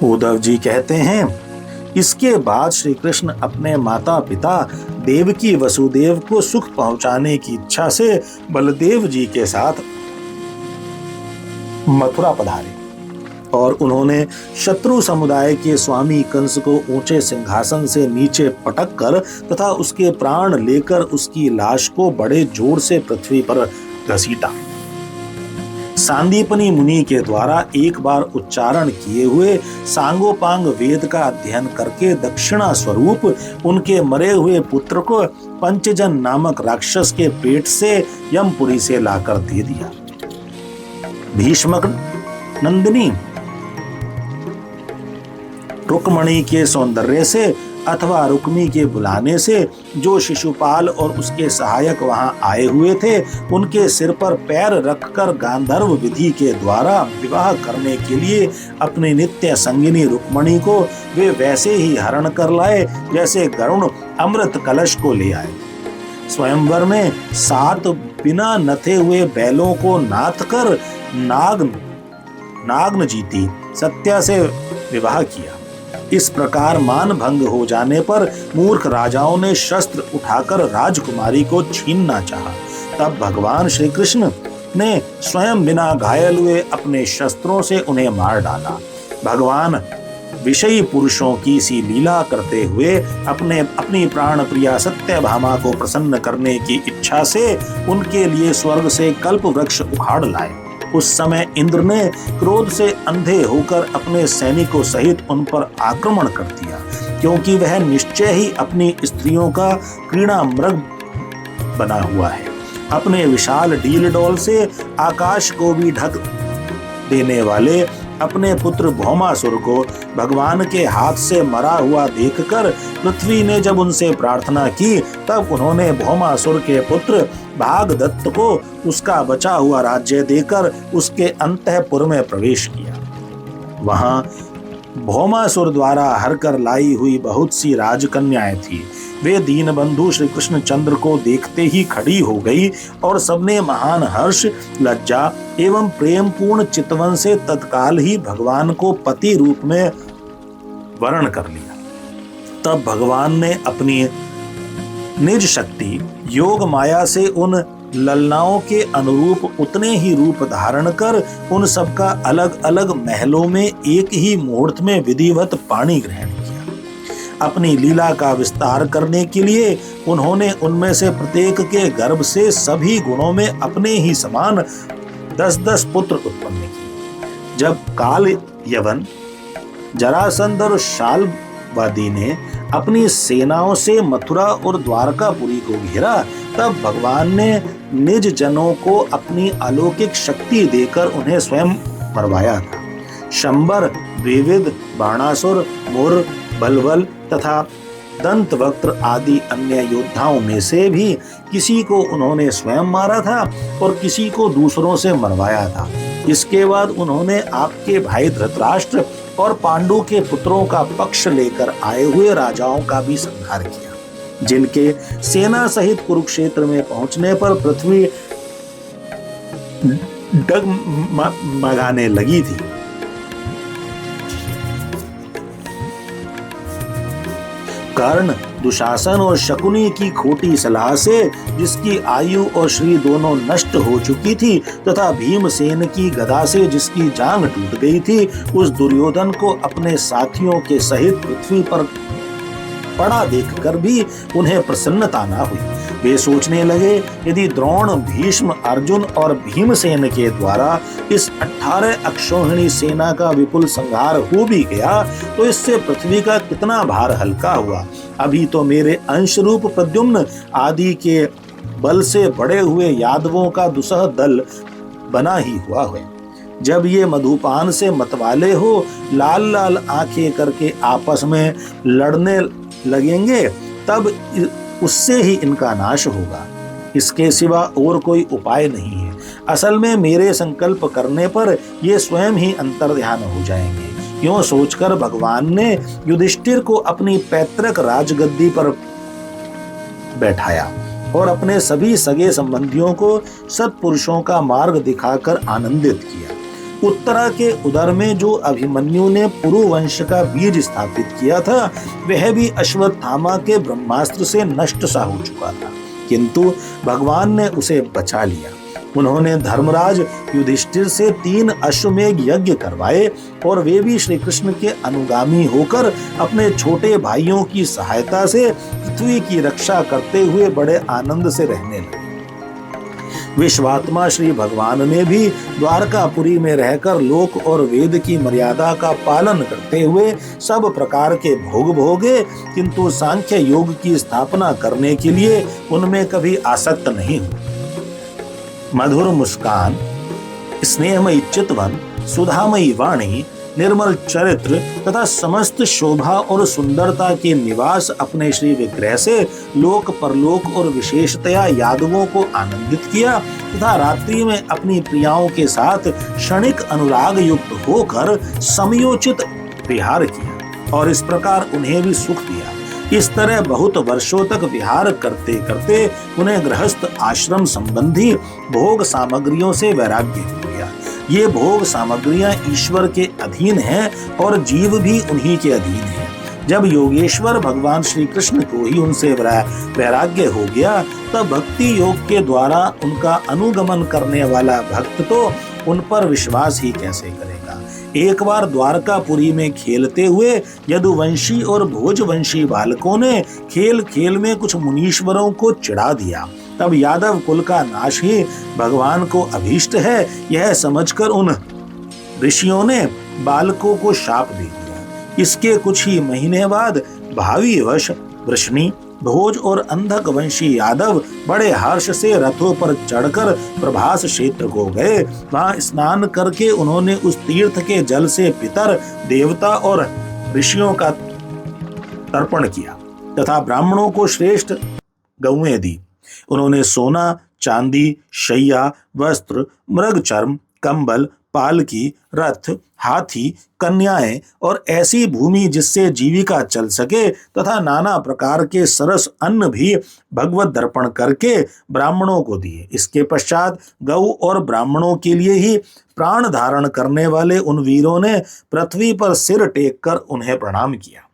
उद्धव जी कहते हैं, इसके बाद श्री कृष्ण अपने माता पिता देवकी वसुदेव को सुख पहुंचाने की इच्छा से बलदेव जी के साथ मथुरा पधारे और उन्होंने शत्रु समुदाय के स्वामी कंस को ऊंचे सिंहासन से नीचे पटक कर तथा उसके प्राण लेकर उसकी लाश को बड़े जोर से पृथ्वी पर घसीटा। सांदीपनी मुनि के द्वारा एक बार उच्चारण किए हुए सांगोपांग वेद का अध्ययन करके दक्षिणा स्वरूप उनके मरे हुए पुत्र को पंचजन नामक राक्षस के पेट से यमपुरी से लाकर दे दिया। भीष्मक नंदिनी रुक्मणी के सौंदर्य से अथवा रुक्मी के बुलाने से जो शिशुपाल और उसके सहायक वहां आए हुए थे, उनके सिर पर पैर रखकर गांधर्व विधि के द्वारा विवाह करने के लिए अपनी नित्य संगिनी रुक्मणी को वे वैसे ही हरण कर लाए जैसे गरुण अमृत कलश को ले आए। स्वयंवर में 7 बिना नथे हुए बैलों को नाथ कर नाग्न जीती सत्या से विवाह किया। इस प्रकार मान भंग हो जाने पर मूर्ख राजाओं ने शस्त्र उठाकर राजकुमारी को छीनना चाहा। तब भगवान श्री कृष्ण ने स्वयं बिना घायल हुए अपने शस्त्रों से उन्हें मार डाला। भगवान विषयी पुरुषों की सी लीला करते हुए अपनी प्राण प्रिया सत्यभामा को प्रसन्न करने की इच्छा से उनके लिए स्वर्ग से कल्प वृक्ष उखाड़ लाए। उस समय इंद्र ने क्रोध से अंधे होकर अपने सैनिकों सहित उन पर आक्रमण कर दिया, क्योंकि वह निश्चय ही अपनी स्त्रियों का क्रीड़ा मृग बना हुआ है। अपने विशाल डील डोल से आकाश को भी ढक देने वाले अपने पुत्र भौमासुर को भगवान के हाथ से मरा हुआ देखकर पृथ्वी ने जब उनसे प्रार्थना की, तब उन्होंने भौमासुर के पुत्र भागदत्त को उसका बचा हुआ राज्य देकर उसके अंतःपुर में प्रवेश किया। वहां भौमासुर द्वारा हर कर लाई हुई बहुत सी राजकन्याएं थी। वे दीनबंधु श्री कृष्ण चंद्र को देखते ही खड़ी हो गई और सबने महान हर्ष, लज्जा एवं प्रेम पूर्ण चितवन से तत्काल ही भगवान को पति रूप में वर्ण कर लिया। तब भगवान ने अपनी निज शक्ति योग माया से उन ललनाओं के अनुरूप उतने ही रूप धारण कर उन सबका अलग अलग महलों में एक ही मुहूर्त में विधिवत पाणी ग्रहण किया। अपनी लीला का विस्तार करने के लिए उन्होंने उनमें से प्रत्येक के गर्भ से सभी गुणों में अपने ही समान 10-10 पुत्र उत्पन्न किए। जब काल यवन, जरासंध और शाल्वादी ने अपनी सेनाओं से मथुरा और द्वारकापुरी को घेरा, तब भगवान ने निज जनों को अपनी अलौकिक शक्ति देकर उन्हें स्वयं मरवाया था। शंबर, द्विविद, बाणासुर, मुर, बलवल तथा दंतवक्त्र आदि अन्य योद्धाओं में से भी किसी को उन्होंने स्वयं मारा था और किसी को दूसरों से मरवाया था। इसके बाद उन्होंने आपके भाई धृतराष्ट्र और पांडु के पुत्रों का पक्ष लेकर आए हुए राजाओं का भी संहार किया, जिनके सेना सहित कुरुक्षेत्र में पहुंचने पर पृथ्वी डगमगाने लगी थी। कर्ण, दुशासन और शकुनी की खोटी सलाह से जिसकी आयु और श्री दोनों नष्ट हो चुकी थी तथा भीमसेन की गदा से जिसकी जांघ टूट गई थी, उस दुर्योधन को अपने साथियों के सहित पृथ्वी पर पड़ा देखकर भी उन्हें प्रसन्नता न हुई। वे सोचने लगे, यदि द्रोण, भीष्म, अर्जुन और भीमसेन के द्वारा इस 18 अक्षौहिणी सेना का विपुल संहार हो भी गया तो इससे पृथ्वी का कितना भार हल्का हुआ। अभी तो मेरे अंश रूप प्रद्युम्न आदि के बल से बड़े हुए यादवों का दुसह दल बना ही हुआ है। जब ये मधुपान से मतवाले हो लाल लाल आंखें करके आपस में लड़ने लगेंगे, तब उससे ही इनका नाश होगा। इसके सिवा और कोई उपाय नहीं है। असल में मेरे संकल्प करने पर ये स्वयं ही अंतर्ध्यान हो जाएंगे। यूं सोचकर भगवान ने युधिष्ठिर को अपनी पैतृक राजगद्दी पर बैठाया और अपने सभी सगे संबंधियों को सत्पुरुषों का मार्ग दिखाकर आनंदित किया। उत्तरा के उदर में जो अभिमन्यु ने पुरुवंश का बीज स्थापित किया था, वह भी अश्वत्थामा के ब्रह्मास्त्र से नष्ट सा हो चुका था, किंतु भगवान ने उसे बचा लिया। उन्होंने धर्मराज युधिष्ठिर से 3 अश्वमेध यज्ञ करवाए और वे भी श्री कृष्ण के अनुगामी होकर अपने छोटे भाइयों की सहायता से पृथ्वी की रक्षा करते हुए बड़े आनंद से रहने लगे। विश्वात्मा श्री भगवान ने भी द्वारकापुरी में रहकर लोक और वेद की मर्यादा का पालन करते हुए सब प्रकार के भोग भोगे, किंतु सांख्य योग की स्थापना करने के लिए उनमें कभी आसक्त नहीं हुए। मधुर मुस्कान, स्नेहमयी चितवन, सुधामयी वाणी, निर्मल चरित्र तथा समस्त शोभा और सुंदरता के निवास अपने श्री विग्रह से लोक परलोक और विशेषतया यादवों को आनंदित किया तथा रात्रि में अपनी प्रियाओं के साथ क्षणिक अनुराग युक्त होकर समयोचित विहार किया और इस प्रकार उन्हें भी सुख दिया। इस तरह बहुत वर्षों तक विहार करते करते उन्हें गृहस्थ आश्रम संबंधी भोग सामग्रियों से वैराग्य हो गया। ये भोग सामग्रियां ईश्वर के अधीन हैं और जीव भी उन्हीं के अधीन है। जब योगेश्वर भगवान श्री कृष्ण को ही उनसे वैराग्य हो गया, तब भक्ति योग के द्वारा उनका अनुगमन करने वाला भक्त तो उन पर विश्वास ही कैसे करेगा। एक बार द्वारकापुरी में खेलते हुए यदुवंशी और भोजवंशी बालकों ने खेल खेल में कुछ मुनीश्वरों को चिढ़ा दिया। तब यादव कुल का नाश ही भगवान को अभीष्ट है, यह समझकर उन ऋषियों ने बालकों को शाप दे दिया। इसके कुछ ही महीने बाद भावी वश वृष्णि, भोज और अंधक वंशी यादव बड़े हर्ष से रथों पर चढ़कर प्रभास क्षेत्र को गए। वहां स्नान करके उन्होंने उस तीर्थ के जल से पितर, देवता और ऋषियों का तर्पण किया तथा ब्राह्मणों को श्रेष्ठ गौएं दी। उन्होंने सोना, चांदी, शैया, वस्त्र, मृग चर्म, कंबल, पालकी, रथ, हाथी, कन्याएं और ऐसी भूमि जिससे जीविका चल सके तथा नाना प्रकार के सरस अन्न भी भगवत दर्पण करके ब्राह्मणों को दिए। इसके पश्चात गौ और ब्राह्मणों के लिए ही प्राण धारण करने वाले उन वीरों ने पृथ्वी पर सिर टेक कर उन्हें प्रणाम किया।